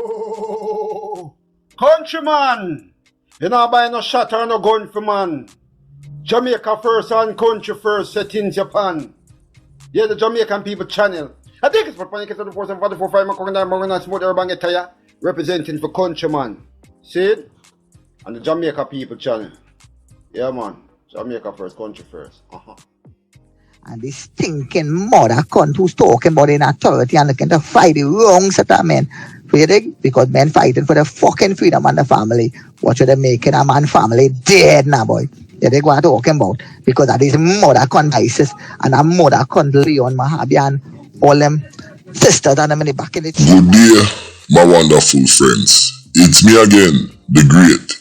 Oh, countryman, you not buy no shot or no gun for man. Jamaica first and country first, set in Japan. Yeah, the Jamaican people channel. I think it's for Panic 4445 Macogan Smooth Urban Getaya, representing for countryman. See it? And the Jamaica people channel. Yeah, man. Jamaica first, country first. And this stinking mother cunt who's talking about authority and looking to fight the wrong set of men. Because men fighting for the fucking freedom and the family. What should they making a man family dead now, boy? Yeah, they go talking about. Because of this mother cunt ISIS and a mother cunt Leon Mahabi and all them sisters and them in the back in the chair. Good day, my wonderful friends. It's me again, the great.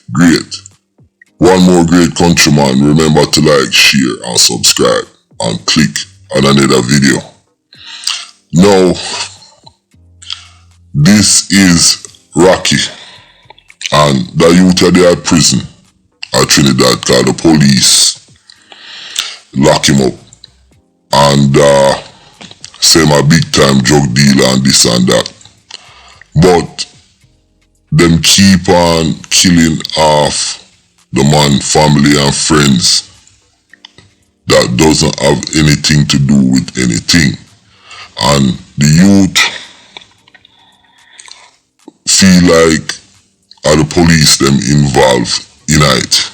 One more great countryman. Remember to like, share and subscribe. And click on another video. Now, this is Rocky, and the youth are there at prison at Trinidad called the police lock him up and say him a big time drug dealer and this and that. But them keep on killing off the man, family and friends that doesn't have anything to do with anything. And the youth feel like the police them involved in it.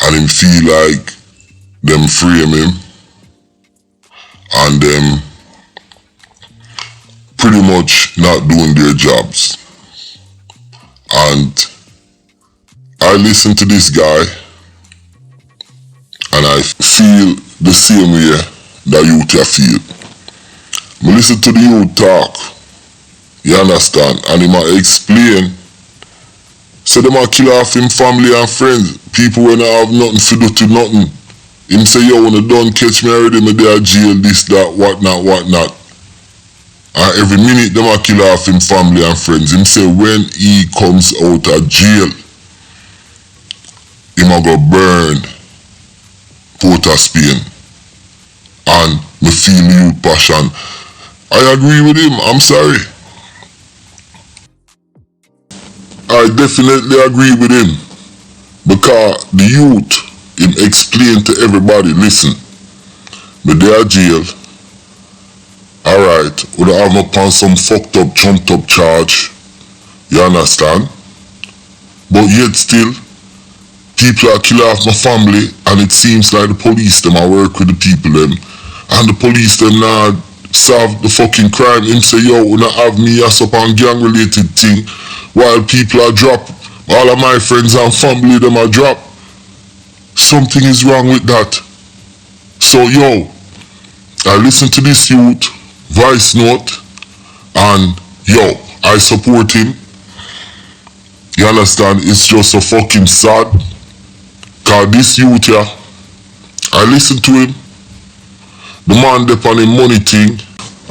And him feel like them frame him and them pretty much not doing their jobs. And I listen to this guy and I feel the same way that youth feel. I listen to the youth talk, you understand, and he might explain. So they might kill off him family and friends, people when I have nothing to do to nothing. Him say, yo, when they don't catch me already, me there jail, this, that, whatnot. And every minute they might kill off him family and friends. Him say when he comes out of jail, he might go burn Port of Spain. And me feel youth passion. I agree with him, I'm sorry. I definitely agree with him. Because the youth, him explain to everybody, listen, me there jail, alright, we don't have no pan some fucked up, chumped up charge, you understand? But yet still, people are killing off my family, and it seems like the police them I work with the people them, and the police them now solve the fucking crime. Him say, yo, we not have me ass up on gang related thing, while people are drop. All of my friends and family them are drop. Something is wrong with that. So yo, I listen to this youth voice note, and yo, I support him. You understand? It's just so fucking sad. Cause this youth here, I listen to him. The man dep on him money thing,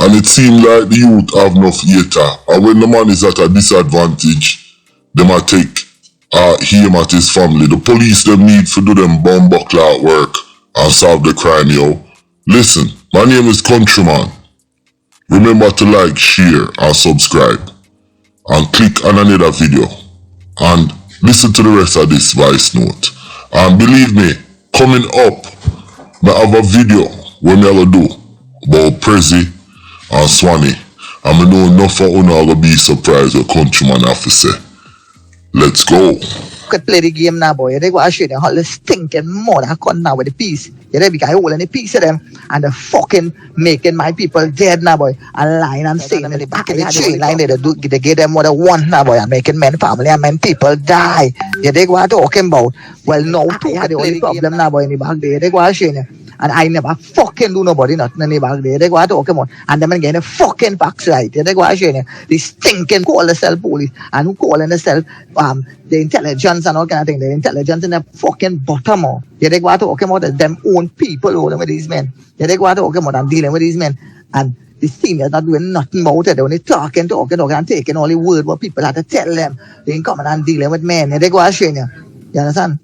and it seems like the youth have enough yeta. And when the man is at a disadvantage, they might take him at his family. The police them need to do them bomb buckler work and solve the crime, yo. Listen, my name is Countryman. Remember to like, share and subscribe. And click on another video. And listen to the rest of this voice note. And believe me, coming up, I have a video when I will do about Prezi and Swanee. And I know enough for you will be surprised what Countryman have to say. Let's go. Could play the game now, boy. They go and show them how the stinking mother cunt now with the piece. Yeah, they be holding the piece of them and they fucking making my people dead now, boy. And lying and saying in the back of the train line they give them what they want now, boy, and making men family and men people die. Yeah, they go and talking about. Well, no, the only problem now, boy, in the back there. They go and show them. And I never fucking do nobody nothing in the back there. They go and talk about. And them getting the fucking facts right. They go and show you. They stinking call themselves police. And who calling themselves the intelligence and all kind of thing. The intelligence in the fucking bottom of. Yeah, they go and talk about them own people holding with these men. Yeah, they go and talk about and dealing with these men. And the seniors not doing nothing about it. They're only talking and taking all the word what people have to tell them. They ain't coming and dealing with men. Yeah, they go and show you. You understand?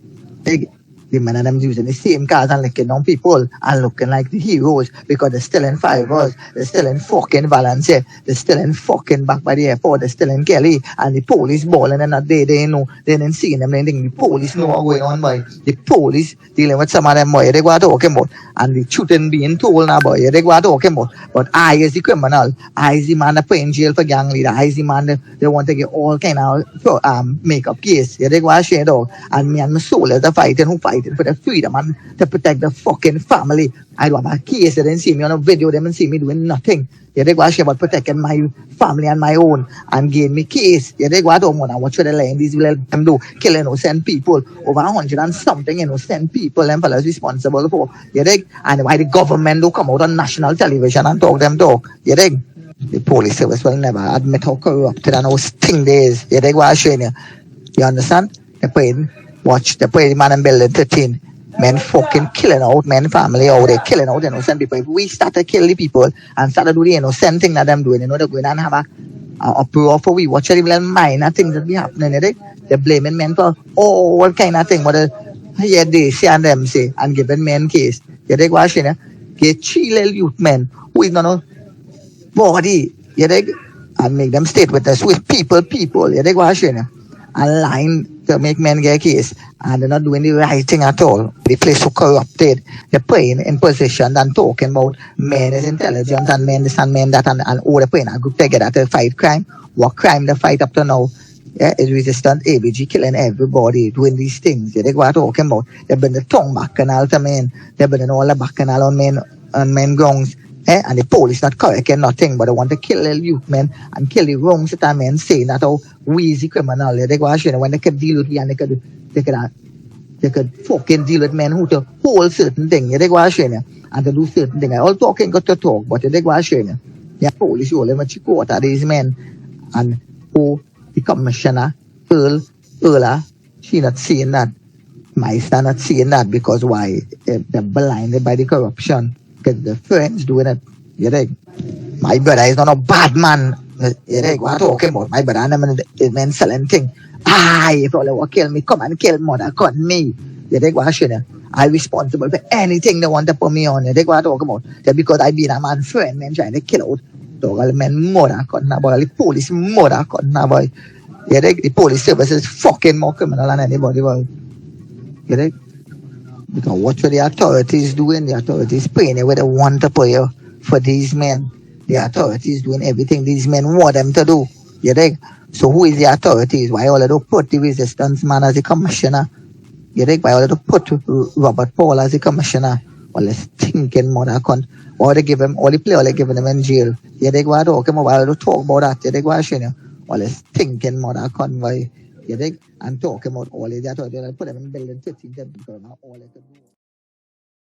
The men and them using the same cars and looking on people and looking like the heroes because they're still in Fibers, they're still in fucking Valencia, they're still in fucking back by the airport, they're still in Kelly, and the police balling and not there, they know, they didn't see them, they think the police know what's going on, boy. The police dealing with some of them, boy, they go talking about, and the truth ain't being told now, boy, they go talking about. But I is the criminal, I is the man that put in jail for gang leader, I is the man that they want to get all kind of make-up case, they go share dog, and me and my soldiers are fighting, who fighting for the freedom and to protect the fucking family. I don't have a case, they didn't see me on a video, they didn't see me doing nothing. Yeah, they go share about protecting my family and my own and gave me case. Yeah, they go out on and watch what the line these will help them do, kill innocent people, over 100 and something innocent people and fellas responsible for. Yeah, they, and why the government do come out on national television and talk them talk. Yeah, they, the police service will never admit how corrupted and how sting there is. Yeah, they go out showing you. You understand? They playing, watch, they play the man in building 13. Men fucking killing out men family out there, killing out innocent people. If we start to kill the people and start to do the innocent thing that them doing, they're going and have a uproar for we watch every minor things that be happening. They're blaming men for all kind of thing. What they say and them say and giving men case. Yeah, they go watching, get 3 little youth men who is not body, yeah, they, and make them state with us with people, yeah, they go watching and line to make men get a case, and they're not doing the right thing at all. The place so corrupted. They're playing in position and talking about men is intelligent and men this and men that, and all they're playing a group together to fight crime. What crime they fight up to now? Yeah, is resistant ABG killing everybody, doing these things. Yeah, they go out talking about. They've been the tongue bacchanal to men. They've been all the bacchanal on men grounds. And the police not correct and nothing, but they want to kill the youth men and kill the wrong set of men, saying that how we is the criminal. They go out when they could deal with me and they could fucking deal with men who to hold certain things. They go out and to do certain things. All talking got to talk, but they go out yeah, police all them chicote are these men, and who the commissioner Earla, she not seeing that. Meister not seeing that because why? They're blinded by the corruption. Because the friends doing it. You think? My brother is not a bad man. You think? What I'm talking about? My brother is man selling thing. If all they want to kill me, come and kill mother, cut me. You think what I'm saying? I'm responsible for anything they want to put me on. You think what I'm talking about? Just because I been a man friend, man trying to kill out. Dog, all men mother cut now, boy. The police mother cut now, boy. You think? The police service is fucking more criminal than anybody, boy. You think? Because what the authorities doing, the authorities paying where they want to pay for these men. The authorities doing everything these men want them to do. You think? So who is the authorities? Why all of them put the resistance man as the commissioner? You think? Why all of them put Robert Paul as the commissioner? All this thinking mother cunt. Or they give him, all the play, all they giving them in jail. You think? Why talk about? Why they talk about that? You think? Why shouldn't you? All this thinking mother cunt. Why? You think? And talking about all of that, they put them in building 15 because all they could do.